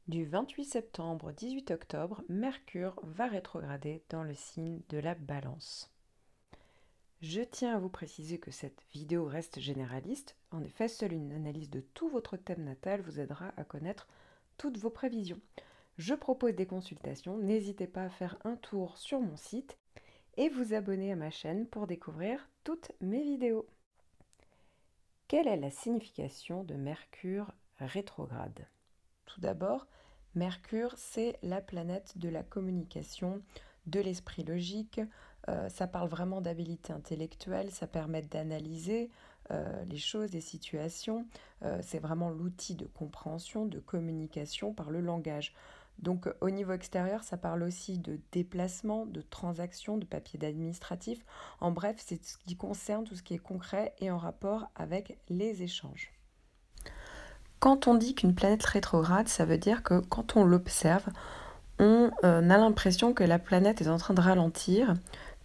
Du 28 septembre au 18 octobre, Mercure va rétrograder dans le signe de la Balance. Je tiens à vous préciser que cette vidéo reste généraliste. En effet, seule une analyse de tout votre thème natal vous aidera à connaître toutes vos prévisions. Je propose des consultations, n'hésitez pas à faire un tour sur mon site et vous abonner à ma chaîne pour découvrir toutes mes vidéos. Quelle est la signification de Mercure rétrograde? Tout d'abord, Mercure, c'est la planète de la communication, de l'esprit logique. Ça parle vraiment d'habilité intellectuelle, ça permet d'analyser les choses, les situations. C'est vraiment l'outil de compréhension, de communication par le langage. Donc au niveau extérieur, ça parle aussi de déplacement, de transactions, de papier administratif. En bref, c'est ce qui concerne tout ce qui est concret et en rapport avec les échanges. Quand on dit qu'une planète rétrograde, ça veut dire que quand on l'observe, on a l'impression que la planète est en train de ralentir,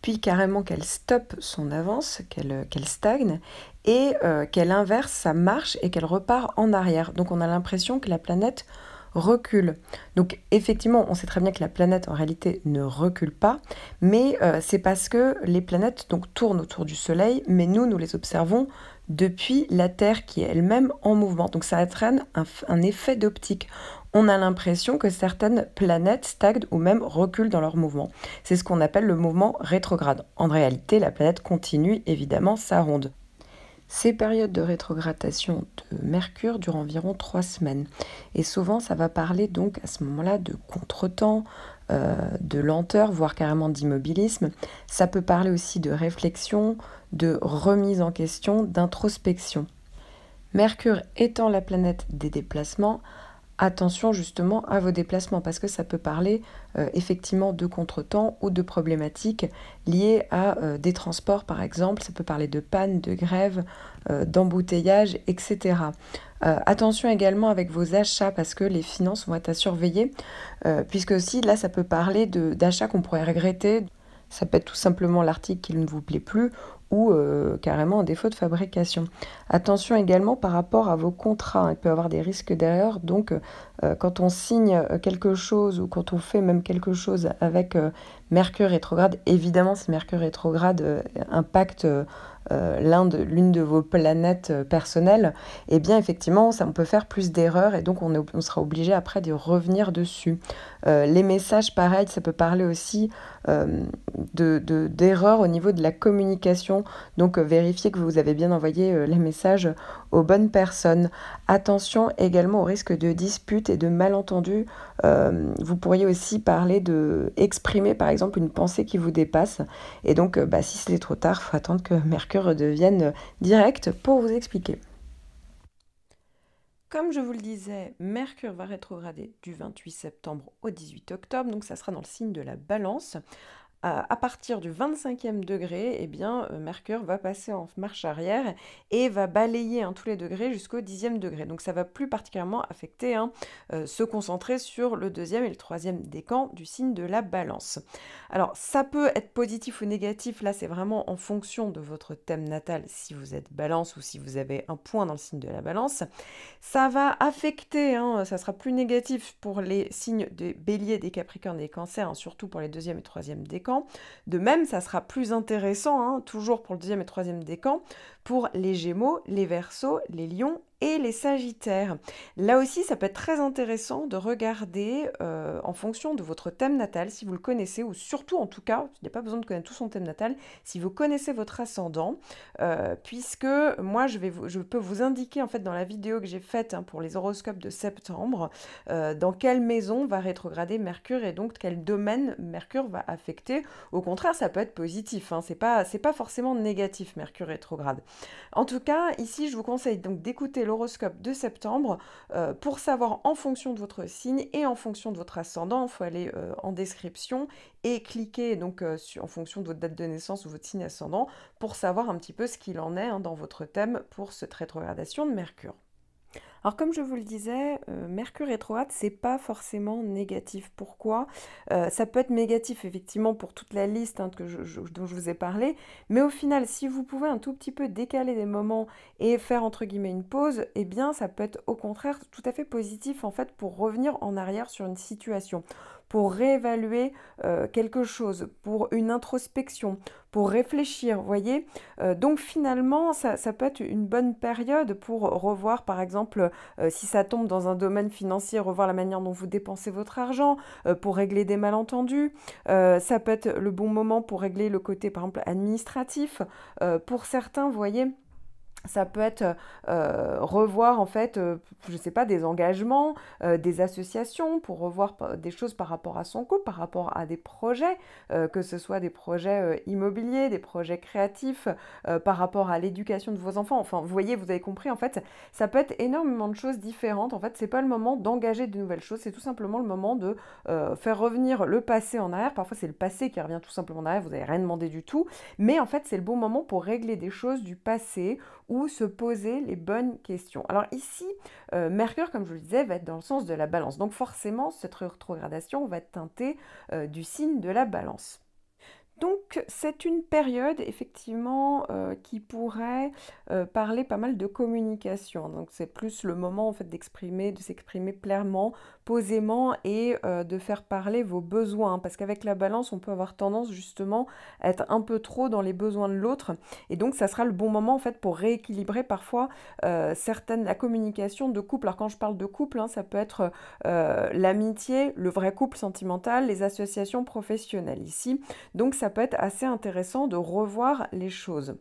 puis carrément qu'elle stoppe son avance, qu'elle stagne, et qu'elle inverse sa marche et qu'elle repart en arrière. Donc on a l'impression que la planète recule. Donc effectivement, on sait très bien que la planète en réalité ne recule pas, mais c'est parce que les planètes donc tournent autour du Soleil, mais nous les observons depuis la Terre qui est elle-même en mouvement. Donc ça entraîne un effet d'optique. On a l'impression que certaines planètes stagnent ou même reculent dans leur mouvement. C'est ce qu'on appelle le mouvement rétrograde. En réalité, la planète continue évidemment sa ronde. Ces périodes de rétrogradation de Mercure durent environ 3 semaines. Et souvent, ça va parler donc à ce moment-là de contretemps, de lenteur, voire carrément d'immobilisme. Ça peut parler aussi de réflexion, de remise en question, d'introspection. Mercure étant la planète des déplacements, attention justement à vos déplacements parce que ça peut parler effectivement de contretemps ou de problématiques liées à des transports par exemple, ça peut parler de panne, de grève, d'embouteillage, etc. Attention également avec vos achats parce que les finances vont être à surveiller puisque aussi là ça peut parler d'achats qu'on pourrait regretter. Ça peut être tout simplement l'article qui ne vous plaît plus ou carrément un défaut de fabrication. Attention également par rapport à vos contrats, il peut y avoir des risques d'erreur, donc quand on signe quelque chose ou quand on fait même quelque chose avec Mercure rétrograde, évidemment si Mercure rétrograde impacte l'une de vos planètes personnelles, et bien effectivement ça on peut faire plus d'erreurs et donc on sera obligé après de revenir dessus. Les messages pareil, ça peut parler aussi d'erreurs au niveau de la communication, donc vérifiez que vous avez bien envoyé les messages aux bonnes personnes. Attention également au risque de disputes et de malentendus. Vous pourriez aussi parler exprimer par exemple une pensée qui vous dépasse. Et donc si c'est trop tard, il faut attendre que Mercure redevienne direct pour vous expliquer. Comme je vous le disais, Mercure va rétrograder du 28 septembre au 18 octobre, donc ça sera dans le signe de la Balance. À partir du 25e degré, eh bien, Mercure va passer en marche arrière et va balayer tous les degrés jusqu'au 10e degré. Donc ça va plus particulièrement affecter, se concentrer sur le 2e et le 3e décan du signe de la Balance. Alors ça peut être positif ou négatif, là c'est vraiment en fonction de votre thème natal, si vous êtes Balance ou si vous avez un point dans le signe de la Balance. Ça va affecter, ça sera plus négatif pour les signes des Béliers, des Capricornes et des Cancers, surtout pour les 2e et 3e décans. De même, ça sera plus intéressant, toujours pour le 2e et 3e décan, pour les Gémeaux, les Verseaux, les Lions et les Sagittaires. Là aussi, ça peut être très intéressant de regarder en fonction de votre thème natal, si vous le connaissez, ou surtout en tout cas, il n'y a pas besoin de connaître tout son thème natal, si vous connaissez votre ascendant, puisque moi je peux vous indiquer en fait dans la vidéo que j'ai faite pour les horoscopes de septembre, dans quelle maison va rétrograder Mercure et donc quel domaine Mercure va affecter. Au contraire, ça peut être positif, c'est pas forcément négatif Mercure rétrograde. En tout cas, ici, je vous conseille donc d'écouter l'horoscope de septembre pour savoir en fonction de votre signe et en fonction de votre ascendant. Il faut aller en description et cliquer donc en fonction de votre date de naissance ou votre signe ascendant pour savoir un petit peu ce qu'il en est dans votre thème pour cette rétrogradation de Mercure. Alors comme je vous le disais, Mercure rétrograde, c'est pas forcément négatif. Pourquoi? Ça peut être négatif effectivement pour toute la liste hein, dont je vous ai parlé, mais au final, si vous pouvez un tout petit peu décaler des moments et faire entre guillemets une pause, eh bien ça peut être au contraire tout à fait positif en fait pour revenir en arrière sur une situation, pour réévaluer quelque chose, pour une introspection, pour réfléchir, vous voyez. Donc finalement, ça peut être une bonne période pour revoir, par exemple, si ça tombe dans un domaine financier, revoir la manière dont vous dépensez votre argent, pour régler des malentendus. Ça peut être le bon moment pour régler le côté, par exemple, administratif. Pour certains, vous voyez, ça peut être revoir en fait, je ne sais pas, des engagements, des associations pour revoir des choses par rapport à son couple, par rapport à des projets, que ce soit des projets immobiliers, des projets créatifs, par rapport à l'éducation de vos enfants. Enfin, vous voyez, vous avez compris, en fait, ça peut être énormément de choses différentes. En fait, c'est pas le moment d'engager de nouvelles choses, c'est tout simplement le moment de faire revenir le passé en arrière. Parfois, c'est le passé qui revient tout simplement en arrière, vous n'avez rien demandé du tout. Mais en fait, c'est le bon moment pour régler des choses du passé ou se poser les bonnes questions. Alors ici, Mercure, comme je vous le disais, va être dans le sens de la balance. Donc forcément, cette rétrogradation va être teintée du signe de la balance. Donc c'est une période effectivement qui pourrait parler pas mal de communication. Donc c'est plus le moment en fait d'exprimer, de s'exprimer clairement, posément et de faire parler vos besoins. Parce qu'avec la balance, on peut avoir tendance justement à être un peu trop dans les besoins de l'autre. Et donc ça sera le bon moment en fait pour rééquilibrer parfois la communication de couple. Alors quand je parle de couple, hein, ça peut être l'amitié, le vrai couple sentimental, les associations professionnelles ici. Donc ça peut être assez intéressant de revoir les choses.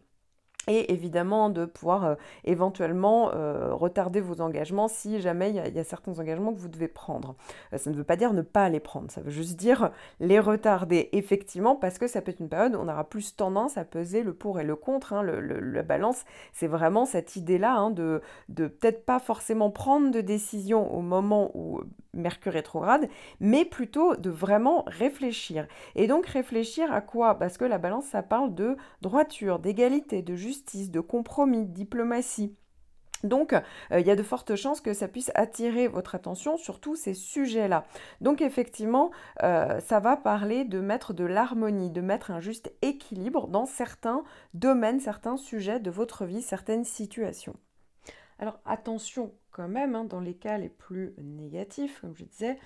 Et évidemment de pouvoir éventuellement retarder vos engagements si jamais il y a certains engagements que vous devez prendre. Ça ne veut pas dire ne pas les prendre, ça veut juste dire les retarder effectivement parce que ça peut être une période où on aura plus tendance à peser le pour et le contre. Hein, la balance, c'est vraiment cette idée-là hein, de peut-être pas forcément prendre de décision au moment où Mercure rétrograde, mais plutôt de vraiment réfléchir. Et donc réfléchir à quoi? Parce que la balance, ça parle de droiture, d'égalité, de justice, de compromis, de diplomatie. Donc, il y a de fortes chances que ça puisse attirer votre attention sur tous ces sujets-là. Donc, effectivement, ça va parler de mettre de l'harmonie, de mettre un juste équilibre dans certains domaines, certains sujets de votre vie, certaines situations. Alors, attention quand même, hein, dans les cas les plus négatifs, comme je disais,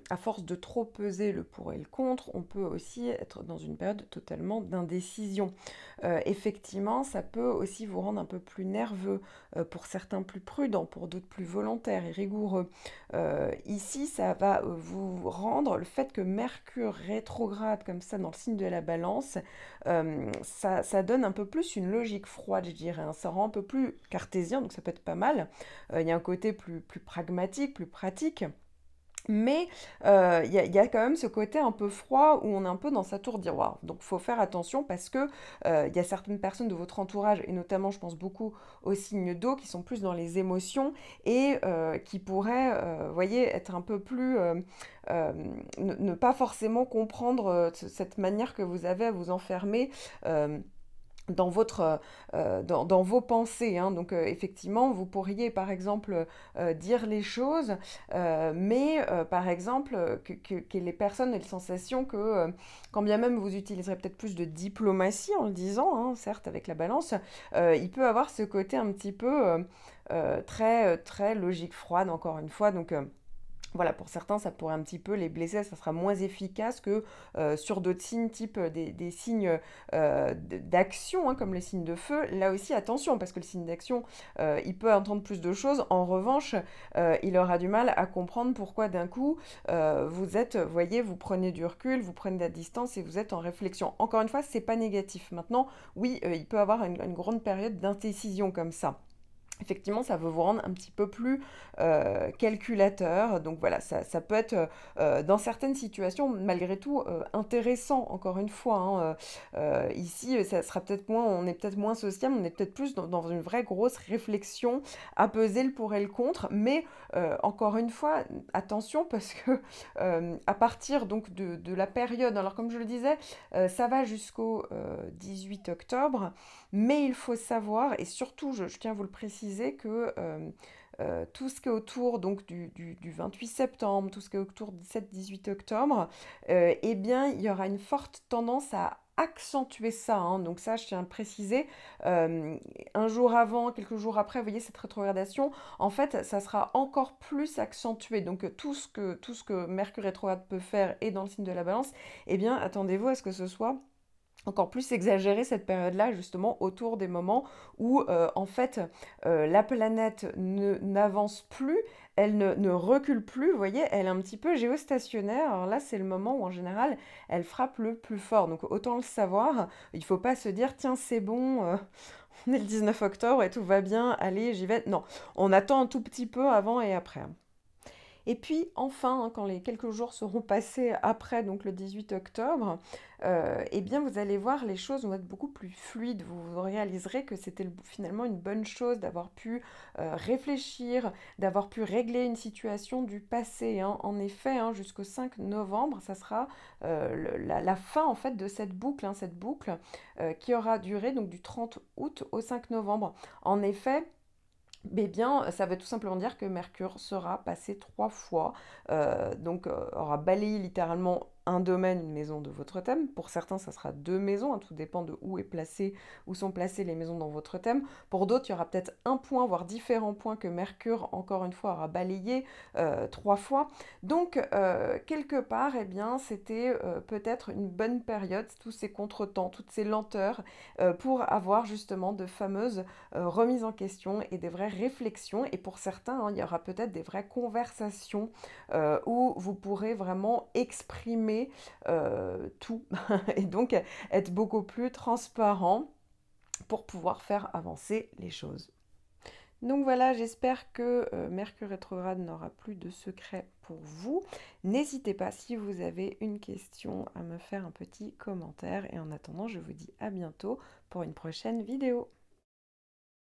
à force de trop peser le pour et le contre, on peut aussi être dans une période totalement d'indécision. Effectivement, ça peut aussi vous rendre un peu plus nerveux, pour certains plus prudents, pour d'autres plus volontaires et rigoureux. Ici, ça va vous rendre le fait que Mercure rétrograde comme ça dans le signe de la balance, ça donne un peu plus une logique froide, je dirais. Hein. Ça rend un peu plus cartésien, donc ça peut être pas mal. Il y a un côté plus pragmatique, plus pratique. Mais y a quand même ce côté un peu froid où on est un peu dans sa tour d'ivoire. Donc il faut faire attention parce que y a certaines personnes de votre entourage, et notamment je pense beaucoup aux signes d'eau, qui sont plus dans les émotions et qui pourraient, voyez, être un peu plus... ne pas forcément comprendre cette manière que vous avez à vous enfermer. Dans, dans vos pensées. Hein. Donc effectivement, vous pourriez par exemple dire les choses, mais par exemple que les personnes aient la sensation que quand bien même vous utiliserez peut-être plus de diplomatie en le disant, hein, certes avec la balance, il peut avoir ce côté un petit peu très logique froide encore une fois. Donc voilà, pour certains, ça pourrait un petit peu les blesser, ça sera moins efficace que sur d'autres signes, type des signes d'action, hein, comme les signes de feu. Là aussi, attention, parce que le signe d'action, il peut entendre plus de choses. En revanche, il aura du mal à comprendre pourquoi d'un coup, vous êtes, vous voyez, vous prenez du recul, vous prenez de la distance et vous êtes en réflexion. Encore une fois, c'est pas négatif. Maintenant, oui, il peut avoir une grande période d'indécision comme ça. Effectivement, ça veut vous rendre un petit peu plus calculateur. Donc voilà, ça peut être dans certaines situations, malgré tout, intéressant, encore une fois. Hein. Ici, ça sera peut-être moins, on est peut-être moins sociable, on est peut-être plus dans une vraie grosse réflexion à peser le pour et le contre. Mais encore une fois, attention, parce que à partir donc de la période, alors comme je le disais, ça va jusqu'au 18 octobre, mais il faut savoir, et surtout, je tiens à vous le préciser, que tout ce qui est autour donc du 28 septembre, tout ce qui est autour du 17-18 octobre, eh bien, il y aura une forte tendance à accentuer ça, hein. Donc ça, je tiens à le préciser. Euh, un jour avant, quelques jours après, vous voyez, cette rétrogradation, en fait, ça sera encore plus accentué. Donc tout ce que Mercure rétrograde peut faire et dans le signe de la Balance, eh bien, attendez-vous à ce que ce soit encore plus exagéré cette période-là, justement, autour des moments où, en fait, la planète n'avance plus, elle ne recule plus, vous voyez, elle est un petit peu géostationnaire. Alors là, c'est le moment où, en général, elle frappe le plus fort. Donc, autant le savoir, il ne faut pas se dire, tiens, c'est bon, on est le 19 octobre et tout va bien, allez, j'y vais. Non, on attend un tout petit peu avant et après. Et puis enfin, hein, quand les quelques jours seront passés après, donc le 18 octobre, eh bien vous allez voir, les choses vont être beaucoup plus fluides. Vous réaliserez que c'était finalement une bonne chose d'avoir pu réfléchir, d'avoir pu régler une situation du passé, hein. En effet, hein, jusqu'au 5 novembre, ça sera la fin en fait de cette boucle qui aura duré donc du 30 août au 5 novembre. En effet, eh bien, ça veut tout simplement dire que Mercure sera passé 3 fois, donc aura balayé littéralement un domaine, une maison de votre thème. Pour certains, ça sera 2 maisons, hein, tout dépend de où sont placées les maisons dans votre thème. Pour d'autres, il y aura peut-être un point, voire différents points que Mercure, encore une fois, aura balayé 3 fois. Donc, quelque part, eh bien, c'était peut-être une bonne période, tous ces contretemps, toutes ces lenteurs, pour avoir justement de fameuses remises en question et des vraies réflexions. Et pour certains, hein, il y aura peut-être des vraies conversations où vous pourrez vraiment exprimer tout et donc être beaucoup plus transparent pour pouvoir faire avancer les choses. Donc voilà, j'espère que Mercure rétrograde n'aura plus de secrets pour vous. N'hésitez pas, si vous avez une question, à me faire un petit commentaire. Et en attendant, je vous dis à bientôt pour une prochaine vidéo.